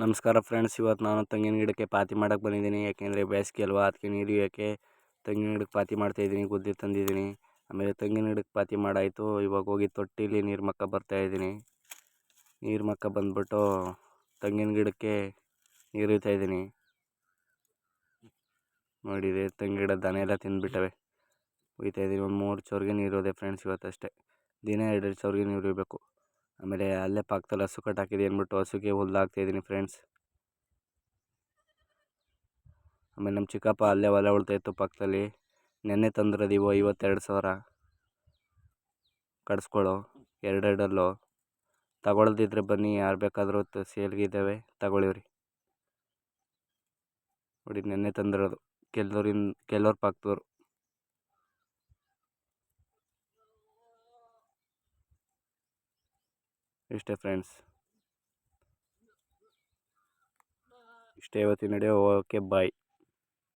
ನಮಸ್ಕಾರ ಫ್ರೆಂಡ್ಸ್, ಇವತ್ತು ನಾನು ತೆಂಗಿನ ಗಿಡಕ್ಕೆ ಪಾತಿ ಮಾಡೋಕ್ಕೆ ಬಂದಿದ್ದೀನಿ. ಯಾಕೆಂದರೆ ಬೇಸಿಗೆ ಅಲ್ವಾ, ಅದಕ್ಕೆ ನೀರು ಇಯೋಕ್ಕೆ ತೆಂಗಿನ ಗಿಡಕ್ಕೆ ಪಾತಿ ಮಾಡ್ತಾಯಿದ್ದೀನಿ. ಗುದ್ದಿ ತಂದಿದ್ದೀನಿ. ಆಮೇಲೆ ತೆಂಗಿನ ಗಿಡಕ್ಕೆ ಪಾತಿ ಮಾಡಾಯಿತು. ಇವಾಗ ಹೋಗಿ ತೊಟ್ಟಿಲಿ ನೀರು ಮಕ್ಕ ಬರ್ತಾಯಿದ್ದೀನಿ. ನೀರು ಮಕ್ಕ ಬಂದ್ಬಿಟ್ಟು ತೆಂಗಿನ ಗಿಡಕ್ಕೆ ನೀರು ಇದ್ದೀನಿ. ನೋಡಿದೆ ತೆಂಗಿನ ಗಿಡ ದನ ಎಲ್ಲ ತಿಂದುಬಿಟ್ಟವೆ. ಇದ್ದೀನಿ. ಒಂದು 3 ಚೌರ್ಗೆ ನೀರು ಹೋದೆ ಫ್ರೆಂಡ್ಸ್ ಇವತ್ತಷ್ಟೇ. ದಿನ 2 ಚೌರ್ಗೆ ನೀರು ಇರಬೇಕು. ಆಮೇಲೆ ಅಲ್ಲೇ ಪಕ್ಕದಲ್ಲಿ ಹಸು ಕಟ್ಟಾಕಿದೆ ಅಂದ್ಬಿಟ್ಟು ಹಸುಗೆ ಹುಲ್ಲು ಹಾಕ್ತಾಯಿದ್ದೀನಿ ಫ್ರೆಂಡ್ಸ್. ಆಮೇಲೆ ನಮ್ಮ ಚಿಕ್ಕಪ್ಪ ಅಲ್ಲೇ ಹೊಲ ಉಳ್ತಾಯಿತ್ತು ಪಕ್ಕದಲ್ಲಿ. ನೆನ್ನೆ ತಂದಿರೋದು 52,000 ಕಡಿಸ್ಕೊಳ್ಳೋ ಎರಡೆರಡಲ್ಲೋ. ತಗೊಳ್ದಿದ್ರೆ ಬನ್ನಿ, ಯಾರು ಬೇಕಾದರೂ ಸೇಲ್ಗಿದ್ದಾವೆ, ತಗೊಳ್ಳಿವ್ರಿ. ನೋಡಿ, ನೆನ್ನೆ ತಂದಿರೋದು ಕೆಲವ್ರ ಪಕ್ಕದವ್ರು. ಇಷ್ಟೇ ಫ್ರೆಂಡ್ಸ್, ಇಷ್ಟೇ ಇವತ್ತಿನ ವಿಡಿಯೋ. ಓಕೆ, ಬಾಯ್.